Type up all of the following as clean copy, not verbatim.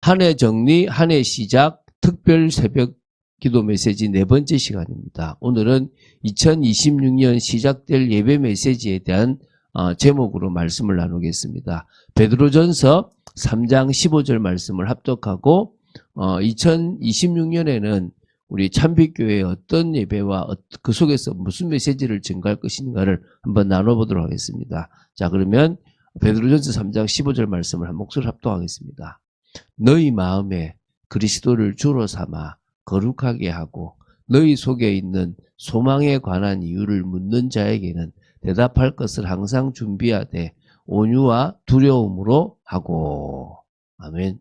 한 해 정리, 한 해 시작, 특별 새벽 기도 메시지 4번째 시간입니다. 오늘은 2026년 시작될 예배 메시지에 대한 제목으로 말씀을 나누겠습니다. 베드로전서 3장 15절 말씀을 합독하고 2026년에는 우리 참빛교회의 어떤 예배와 그 속에서 무슨 메시지를 증가할 것인가를 한번 나눠보도록 하겠습니다. 자, 그러면 베드로전서 3장 15절 말씀을 한 목소리 합독하겠습니다. 너희 마음에 그리스도를 주로 삼아 거룩하게 하고 너희 속에 있는 소망에 관한 이유를 묻는 자에게는 대답할 것을 항상 준비하되 온유와 두려움으로 하고. 아멘.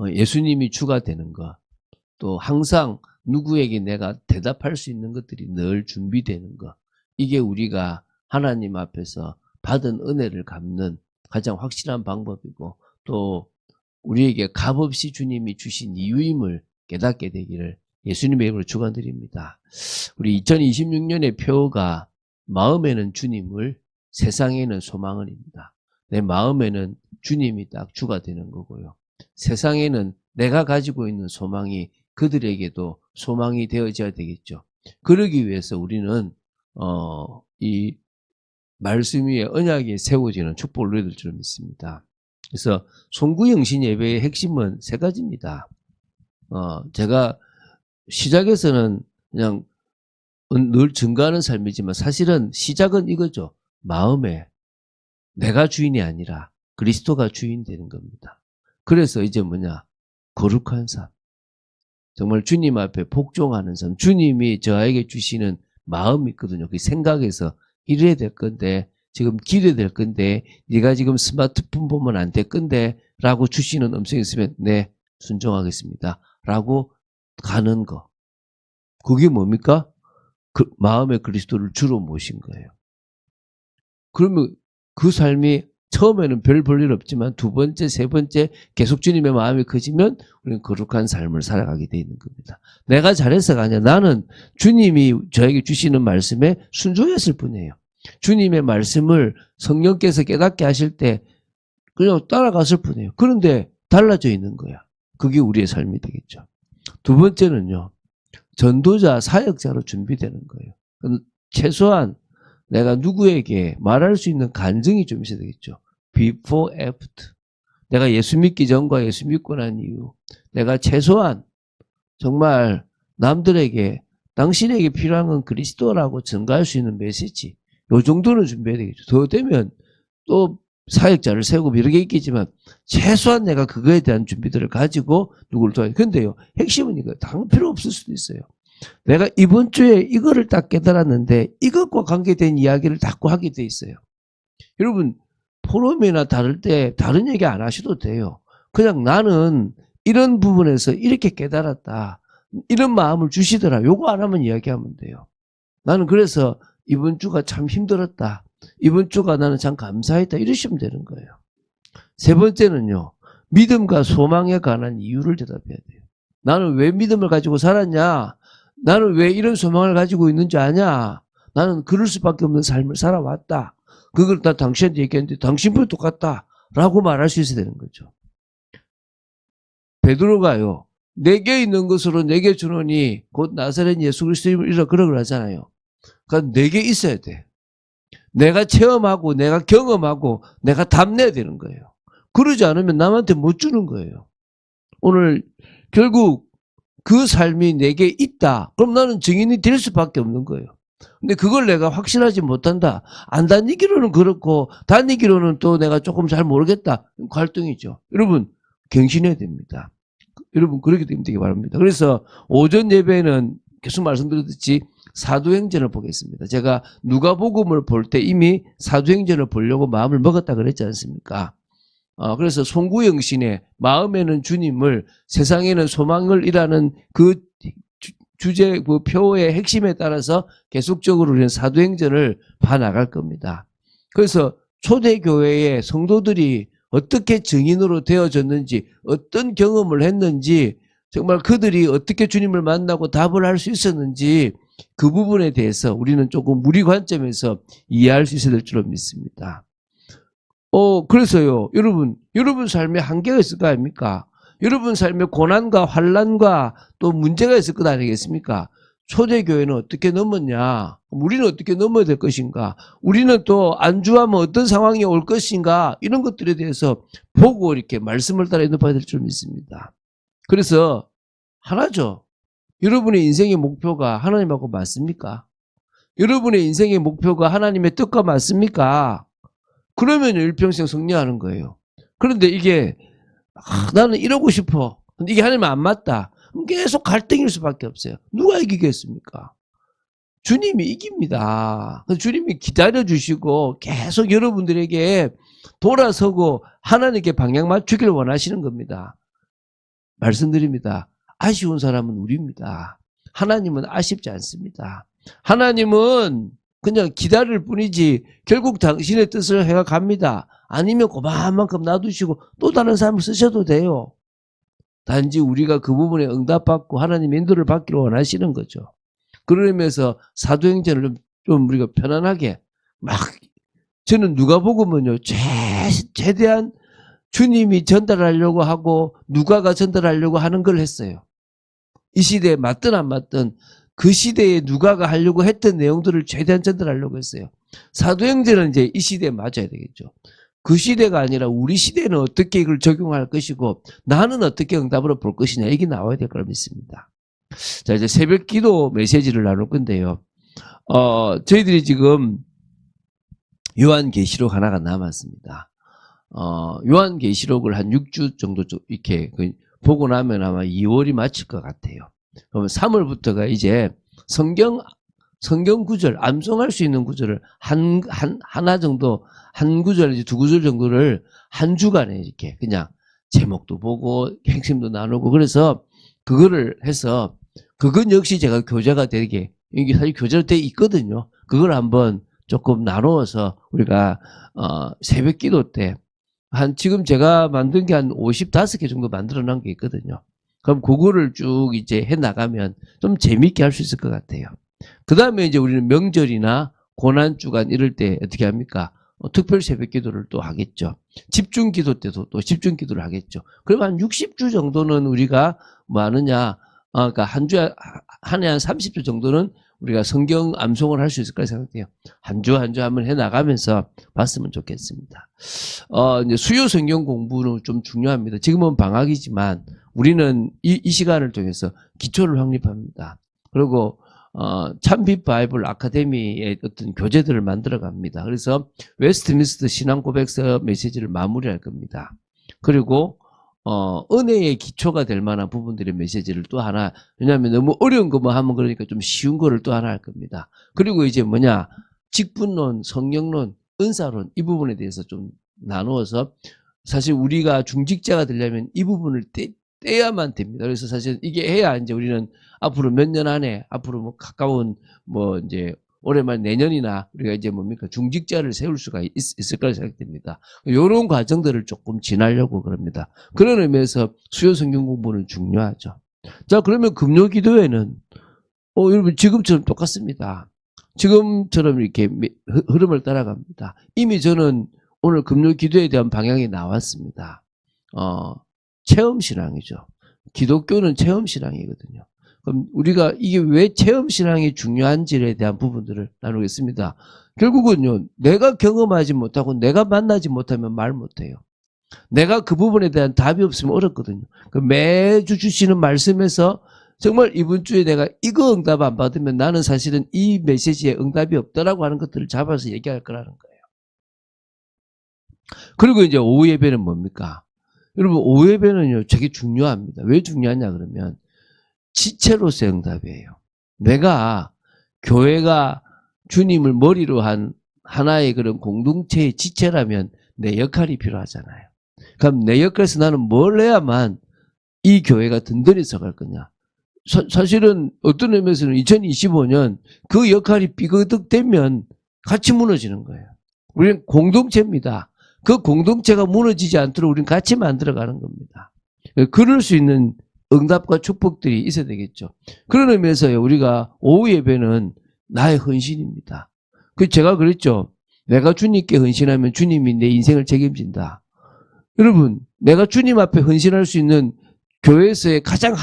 예수님이 주가 되는 것, 또 항상 누구에게 내가 대답할 수 있는 것들이 늘 준비되는 것, 이게 우리가 하나님 앞에서 받은 은혜를 갚는 가장 확실한 방법이고, 또 우리에게 값없이 주님이 주신 이유임을 깨닫게 되기를 예수님의 이름으로 축원드립니다. 우리 2026년의 표어가 마음에는 주님을, 세상에는 소망을입니다. 내 마음에는 주님이 딱 주가 되는 거고요. 세상에는 내가 가지고 있는 소망이 그들에게도 소망이 되어져야 되겠죠. 그러기 위해서 우리는 이 말씀 위에 언약이 세워지는 축복을 누려야 될 줄 믿습니다. 그래서 송구영신 예배의 핵심은 3가지입니다. 제가 시작에서는 그냥 늘 증가하는 삶이지만 사실은 시작은 이거죠. 마음에 내가 주인이 아니라 그리스도가 주인 되는 겁니다. 그래서 이제 뭐냐? 거룩한 삶. 정말 주님 앞에 복종하는 삶. 주님이 저에게 주시는 마음이 있거든요. 그 생각에서 이래야 될 건데, 지금 기대될 건데, 네가 지금 스마트폰 보면 안 될 건데 라고 주시는 음성이 있으면 네, 순종하겠습니다 라고 가는 거. 그게 뭡니까? 그 마음에 그리스도를 주로 모신 거예요. 그러면 그 삶이 처음에는 별 볼 일 없지만 2번째, 3번째 계속 주님의 마음이 커지면 우리는 거룩한 삶을 살아가게 돼 있는 겁니다. 내가 잘해서가 아니라 나는 주님이 저에게 주시는 말씀에 순종했을 뿐이에요. 주님의 말씀을 성령께서 깨닫게 하실 때 그냥 따라갔을 뿐이에요. 그런데 달라져 있는 거야. 그게 우리의 삶이 되겠죠. 2번째는요. 전도자, 사역자로 준비되는 거예요. 최소한 내가 누구에게 말할 수 있는 간증이 좀 있어야 되겠죠. Before, after. 내가 예수 믿기 전과 예수 믿고 난 이후 내가 최소한 정말 남들에게 당신에게 필요한 건 그리스도라고 증가할 수 있는 메시지, 요 정도는 준비해야 되겠죠. 더 되면 또 사역자를 세우고 이런 게 있겠지만 최소한 내가 그거에 대한 준비들을 가지고 누구를 도와요. 근데요, 핵심은 이거 당 필요 없을 수도 있어요. 내가 이번 주에 이거를 딱 깨달았는데 이것과 관계된 이야기를 자꾸 하게 돼 있어요. 여러분, 포럼이나 다를 때 다른 얘기 안 하셔도 돼요. 그냥 나는 이런 부분에서 이렇게 깨달았다, 이런 마음을 주시더라, 요거 안 하면 이야기하면 돼요. 나는 그래서 이번 주가 참 힘들었다, 이번 주가 나는 참 감사했다, 이러시면 되는 거예요. 3번째는요, 믿음과 소망에 관한 이유를 대답해야 돼요. 나는 왜 믿음을 가지고 살았냐? 나는 왜 이런 소망을 가지고 있는지 아냐? 나는 그럴 수밖에 없는 삶을 살아왔다. 그걸 다 당신한테 얘기했는데 당신보다 똑같다 라고 말할 수 있어야 되는 거죠. 베드로가요, 내게 있는 것으로 내게 주노니 곧 나사렛 예수 그리스도이라 그러고 하잖아요. 그러니까 내게 있어야 돼. 내가 체험하고 내가 경험하고 내가 답내야 되는 거예요. 그러지 않으면 남한테 못 주는 거예요. 오늘 결국 그 삶이 내게 있다. 그럼 나는 증인이 될 수밖에 없는 거예요. 근데 그걸 내가 확신하지 못한다. 안 다니기로는 그렇고 다니기로는 또 내가 조금 잘 모르겠다. 갈등이죠. 여러분, 갱신해야 됩니다. 여러분, 그렇게 되기 바랍니다. 그래서 오전 예배는 계속 말씀드렸듯이 사도행전을 보겠습니다. 제가 누가복음을 볼 때 이미 사도행전을 보려고 마음을 먹었다 그랬지 않습니까? 그래서 송구영신의 마음에는 주님을, 세상에는 소망을 이라는 그 주제, 그 표의 핵심에 따라서 계속적으로 우리는 사도행전을 봐나갈 겁니다. 그래서 초대교회의 성도들이 어떻게 증인으로 되어졌는지, 어떤 경험을 했는지, 정말 그들이 어떻게 주님을 만나고 답을 할 수 있었는지, 그 부분에 대해서 우리는 조금 우리 관점에서 이해할 수 있어야 될 줄로 믿습니다. 그래서요, 여러분 삶에 한계가 있을 거 아닙니까? 여러분 삶에 고난과 환란과 또 문제가 있을 것 아니겠습니까? 초대교회는 어떻게 넘었냐? 우리는 어떻게 넘어야 될 것인가? 우리는 또 안주하면 어떤 상황이 올 것인가? 이런 것들에 대해서 보고 이렇게 말씀을 따라 인도해야 될 줄 믿습니다. 그래서 하나죠. 여러분의 인생의 목표가 하나님하고 맞습니까? 여러분의 인생의 목표가 하나님의 뜻과 맞습니까? 그러면 일평생 승리하는 거예요. 그런데 이게 나는 이러고 싶어. 근데 이게 하나님은 안 맞다. 계속 갈등일 수밖에 없어요. 누가 이기겠습니까? 주님이 이깁니다. 주님이 기다려주시고 계속 여러분들에게 돌아서고 하나님께 방향 맞추기를 원하시는 겁니다. 말씀드립니다. 아쉬운 사람은 우리입니다. 하나님은 아쉽지 않습니다. 하나님은 그냥 기다릴 뿐이지 결국 당신의 뜻을 해가 갑니다. 아니면 그만큼 놔두시고 또 다른 사람을 쓰셔도 돼요. 단지 우리가 그 부분에 응답받고 하나님의 인도를 받기를 원하시는 거죠. 그러면서 사도행전을 좀 우리가 편안하게 저는 누가복음은요 최대한 주님이 전달하려고 하고 누가가 전달하려고 하는 걸 했어요. 이 시대에 맞든 안 맞든 그 시대에 누가가 하려고 했던 내용들을 최대한 전달하려고 했어요. 사도행전은 이제 이 시대에 맞아야 되겠죠. 그 시대가 아니라 우리 시대는 어떻게 이걸 적용할 것이고 나는 어떻게 응답으로 볼 것이냐 이게 나와야 될 거라 믿습니다. 자, 이제 새벽 기도 메시지를 나눌 건데요. 저희들이 지금 요한계시록 하나가 남았습니다. 요한계시록을 한 6주 정도 이렇게 보고 나면 아마 2월이 맞힐 것 같아요. 그러면 3월부터가 이제 성경 구절, 암송할 수 있는 구절을 하나 정도, 한 구절, 이제 두 구절 정도를 한 주간에 이렇게 그냥 제목도 보고 핵심도 나누고 그래서 그거를 해서 그건 역시 제가 교재가 되게, 이게 사실 교재로 돼 있거든요. 그걸 한번 조금 나누어서 우리가, 새벽 기도 때 지금 제가 만든 게 한 55개 정도 만들어 놓은 게 있거든요. 그럼 그거를 쭉 이제 해 나가면 좀 재밌게 할 수 있을 것 같아요. 그 다음에 이제 우리는 명절이나 고난주간 이럴 때 어떻게 합니까? 특별 새벽 기도를 또 하겠죠. 집중 기도 때도 또 집중 기도를 하겠죠. 그러면 한 60주 정도는 우리가 뭐 하느냐, 그러니까 한 주에, 한 해 한 30주 정도는 우리가 성경 암송을 할 수 있을 거라 생각해요. 한 주 한 주 한번 해 나가면서 봤으면 좋겠습니다. 이제 수요 성경 공부는 좀 중요합니다. 지금은 방학이지만 우리는 이 시간을 통해서 기초를 확립합니다. 그리고 참빛 바이블 아카데미의 어떤 교재들을 만들어 갑니다. 그래서 웨스트민스터 신앙 고백서 메시지를 마무리할 겁니다. 그리고 은혜의 기초가 될 만한 부분들의 메시지를 또 하나, 왜냐하면 너무 어려운 것만 하면 그러니까 좀 쉬운 거를 또 하나 할 겁니다. 그리고 이제 직분론, 성령론, 은사론 이 부분에 대해서 좀 나누어서 사실 우리가 중직자가 되려면 이 부분을 떼야만 됩니다. 그래서 사실 이게 해야 이제 우리는 앞으로 몇 년 안에 앞으로 뭐 가까운 이제 올해만 내년이나 우리가 이제 중직자를 세울 수가 있을 거라 생각됩니다. 이런 과정들을 조금 지나려고 그럽니다. 그런 의미에서 수요 성경 공부는 중요하죠. 자, 그러면 금요 기도회는 여러분 지금처럼 똑같습니다. 지금처럼 이렇게 흐름을 따라갑니다. 이미 저는 오늘 금요 기도에 대한 방향이 나왔습니다. 체험신앙이죠. 기독교는 체험신앙이거든요. 그럼 우리가 이게 왜 체험신앙이 중요한지에 대한 부분들을 나누겠습니다. 결국은요, 내가 경험하지 못하고 내가 만나지 못하면 말 못해요. 내가 그 부분에 대한 답이 없으면 어렵거든요. 매주 주시는 말씀에서 정말 이번 주에 내가 이거 응답 안 받으면 나는 사실은 이 메시지에 응답이 없다라고 하는 것들을 잡아서 얘기할 거라는 거예요. 그리고 이제 오후 예배는 뭡니까? 여러분, 오후 예배는요, 되게 중요합니다. 왜 중요하냐 그러면 지체로서의 응답이에요. 내가 교회가 주님을 머리로 한 하나의 그런 공동체의 지체라면 내 역할이 필요하잖아요. 그럼 내 역할에서 나는 뭘 해야만 이 교회가 든든히 서갈 거냐. 사실은 어떤 의미에서는 2025년 그 역할이 삐그덕되면 같이 무너지는 거예요. 우리는 공동체입니다. 그 공동체가 무너지지 않도록 우리는 같이 만들어가는 겁니다. 그럴 수 있는 응답과 축복들이 있어야 되겠죠. 그런 의미에서요, 우리가 오후 예배는 나의 헌신입니다. 제가 그랬죠. 내가 주님께 헌신하면 주님이 내 인생을 책임진다. 여러분, 내가 주님 앞에 헌신할 수 있는 교회에서의 가장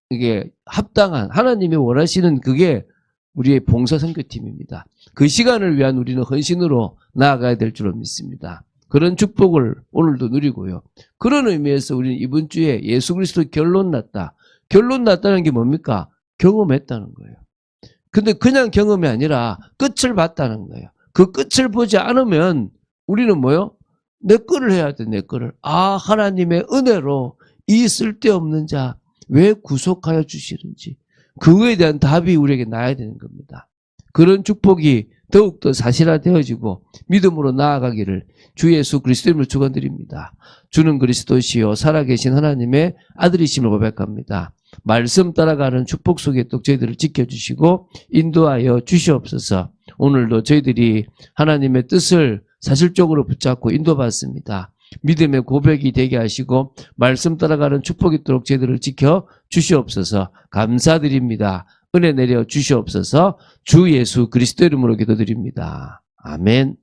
이게 합당한 하나님이 원하시는 그게 우리의 봉사 선교팀입니다. 그 시간을 위한 우리는 헌신으로 나아가야 될 줄로 믿습니다. 그런 축복을 오늘도 누리고요. 그런 의미에서 우리는 이번 주에 예수 그리스도 결론 났다. 결론 났다는 게 뭡니까? 경험했다는 거예요. 근데 그냥 경험이 아니라 끝을 봤다는 거예요. 그 끝을 보지 않으면 우리는 뭐요? 내 거를 해야 돼, 내 거를. 아, 하나님의 은혜로 이 쓸데없는 자 왜 구속하여 주시는지 그거에 대한 답이 우리에게 나야 되는 겁니다. 그런 축복이 더욱더 사실화되어지고 믿음으로 나아가기를 주 예수 그리스도 이름으로 축원드립니다. 주는 그리스도시요 살아계신 하나님의 아들이심을 고백합니다. 말씀 따라가는 축복 속에 또 저희들을 지켜주시고 인도하여 주시옵소서. 오늘도 저희들이 하나님의 뜻을 사실적으로 붙잡고 인도받습니다. 믿음의 고백이 되게 하시고 말씀 따라가는 축복이 있도록 저희들을 지켜 주시옵소서. 감사드립니다. 은혜 내려 주시옵소서. 주 예수 그리스도 이름으로 기도드립니다. 아멘.